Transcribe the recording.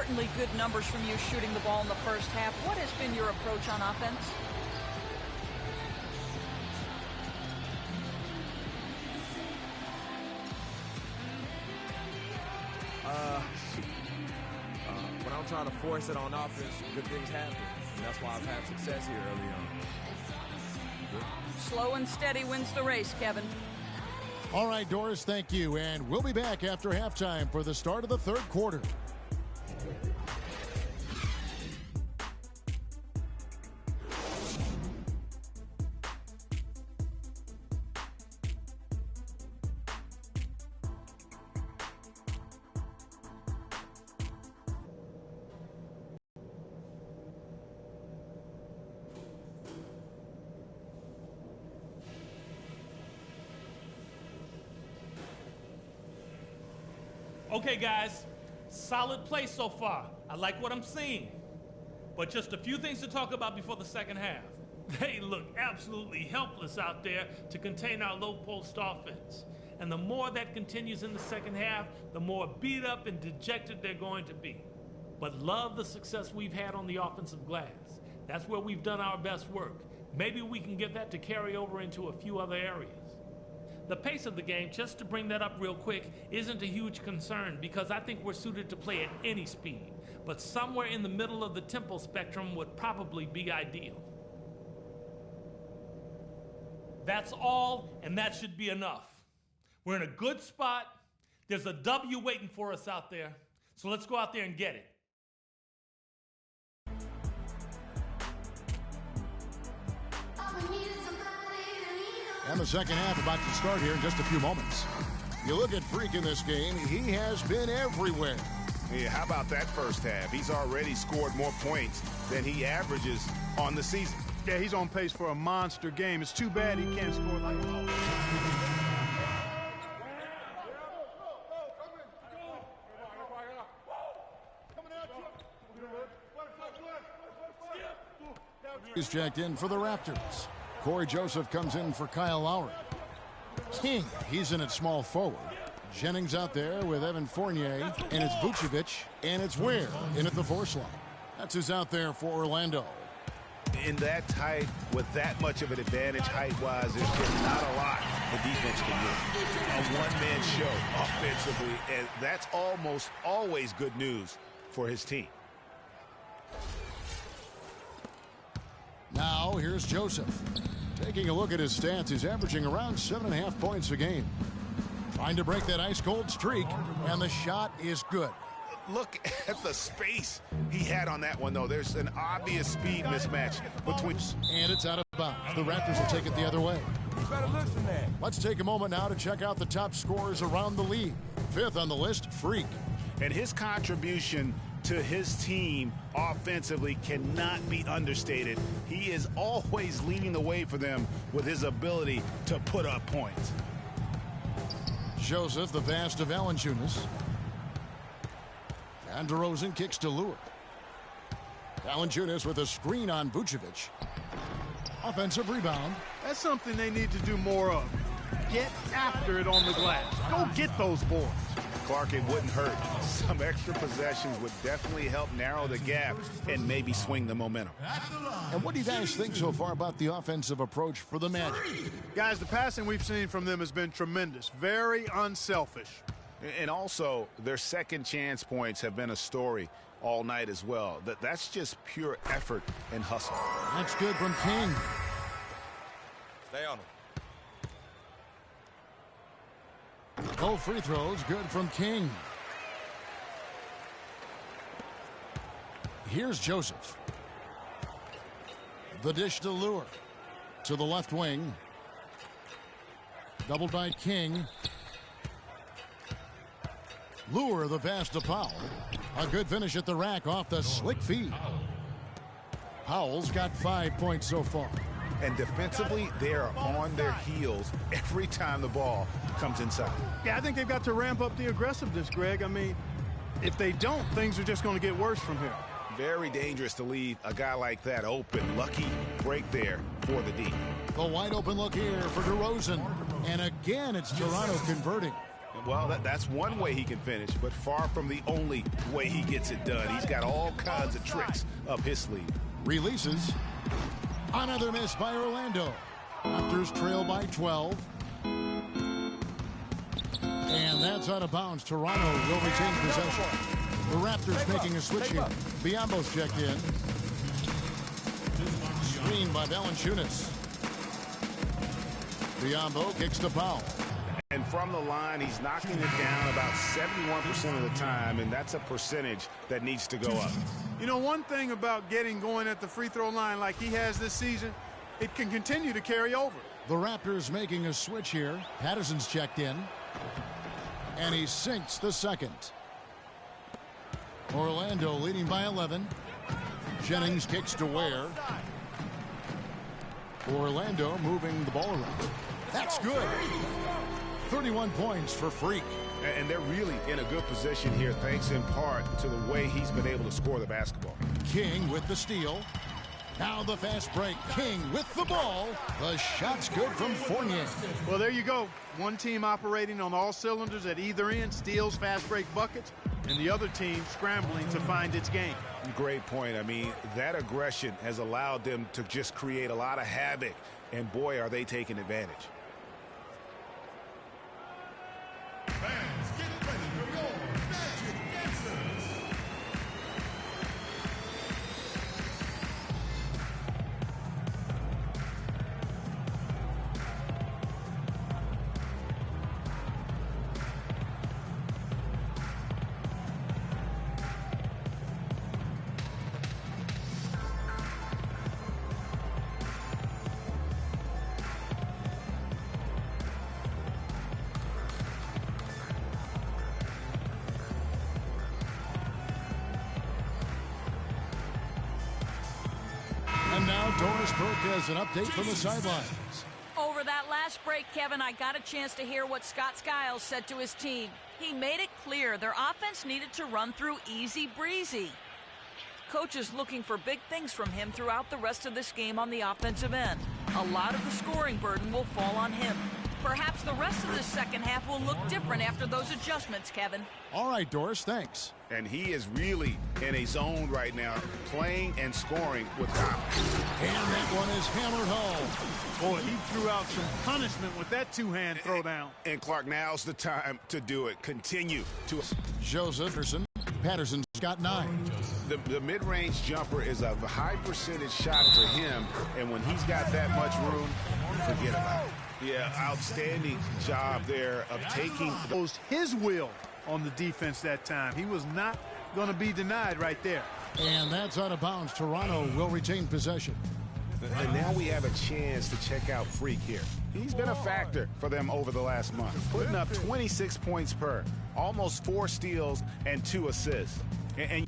Certainly good numbers from you shooting the ball in the first half. What has been your approach on offense? When I'm trying to force it on offense, good things happen. And that's why I've had success here early on. Good. Slow and steady wins the race, Kevin. All right, Doris, thank you. And we'll be back after halftime for the start of the third quarter. Okay, guys, solid play so far. I like what I'm seeing. But just a few things to talk about before the second half. They look absolutely helpless out there to contain our low-post offense. And the more that continues in the second half, the more beat up and dejected they're going to be. But love the success we've had on the offensive glass. That's where we've done our best work. Maybe we can get that to carry over into a few other areas. The pace of the game, just to bring that up real quick, isn't a huge concern because I think we're suited to play at any speed. But somewhere in the middle of the tempo spectrum would probably be ideal. That's all, and that should be enough. We're in a good spot. There's a W waiting for us out there. So let's go out there and get it. And the second half about to start here in just a few moments. You look at Freak in this game, he has been everywhere. Yeah, how about that first half? He's already scored more points than he averages on the season. Yeah, he's on pace for a monster game. It's too bad he can't score like that. He's checked in for the Raptors. Corey Joseph comes in for Kyle Lowry. King, he's in at small forward. Jennings out there with Evan Fournier, and it's Vucevic, and it's Ware in at the 4 slot. That's who's out there for Orlando. In that tight, with that much of an advantage height-wise, there's just not a lot the defense can do. A one-man show offensively, and that's almost always good news for his team. Now, here's Joseph. Taking a look at his stats, he's averaging around 7.5 points a game. Trying to break that ice-cold streak, and the shot is good. Look at the space he had on that one, though. There's an obvious speed mismatch between... And it's out of bounds. The Raptors will take it the other way. Better listen, man. Let's take a moment now to check out the top scorers around the league. 5th on the list, Freak. And his contribution to his team offensively cannot be understated. He is always leading the way for them with his ability to put up points. Joseph, the pass to Valanciunas. And DeRozan kicks to Lure. Valanciunas with a screen on Vucevic. Offensive rebound. That's something they need to do more of. Get after it on the glass. Go get those boards. Clark, it wouldn't hurt. Some extra possessions would definitely help narrow the gap and maybe swing the momentum. And what do you guys think so far about the offensive approach for the Magic? Guys, the passing we've seen from them has been tremendous. Very unselfish. And also, their second chance points have been a story all night as well. That's just pure effort and hustle. That's good from King. Stay on him. Both free throws good from King. Here's Joseph. The dish to Lure. To the left wing. Doubled by King. Lure the pass to Powell. A good finish at the rack off the slick feed. Powell's got 5 points so far. And defensively, they are on their heels every time the ball comes inside. Yeah, I think they've got to ramp up the aggressiveness, Greg. I mean, if they don't, things are just going to get worse from here. Very dangerous to leave a guy like that open. Lucky break there for the D. The wide open look here for DeRozan. And again, it's Toronto converting. Well, that's one way he can finish, but far from the only way he gets it done. He's got all kinds of tricks up his sleeve. Releases. Another miss by Orlando. Raptors trail by 12. And that's out of bounds. Toronto will retain possession. The Raptors making a switch here. Biombo's checked in. Screen by Valanciunas. Biombo kicks the foul. And from the line, he's knocking it down about 71% of the time, and that's a percentage that needs to go up. You know, one thing about getting going at the free throw line like he has this season, it can continue to carry over. The Raptors making a switch here. Patterson's checked in. And he sinks the second. Orlando leading by 11. Jennings kicks to Ware. Orlando moving the ball around. That's good. 31 points for Freak. And they're really in a good position here, thanks in part to the way he's been able to score the basketball. King with the steal. Now the fast break. King with the ball. The shot's good from Fournier. Well, there you go. One team operating on all cylinders at either end, steals, fast break buckets, and the other team scrambling to find its game. Great point. I mean, that aggression has allowed them to just create a lot of havoc, and boy, are they taking advantage. Fans, get ready for your magic dancers. And now Doris Burke has an update from the sidelines. Over that last break, Kevin, I got a chance to hear what Scott Skiles said to his team. He made it clear their offense needed to run through easy breezy. Coach is looking for big things from him throughout the rest of this game on the offensive end. A lot of the scoring burden will fall on him. Perhaps the rest of the second half will look different after those adjustments, Kevin. All right, Doris, thanks. And he is really in a zone right now, playing and scoring with confidence. And that one is hammered home. Boy, he threw out some punishment with that two-hand throwdown. And Clark, now's the time to do it. Continue to. Joseph Patterson's got 9. The mid-range jumper is a high percentage shot for him, and when he's got that much room, forget about it. Yeah, outstanding job there of taking his will on the defense that time. He was not going to be denied right there. And that's out of bounds. Toronto will retain possession. And now we have a chance to check out Freak here. He's been a factor for them over the last month, putting up 26 points per, almost 4 steals and 2 assists. And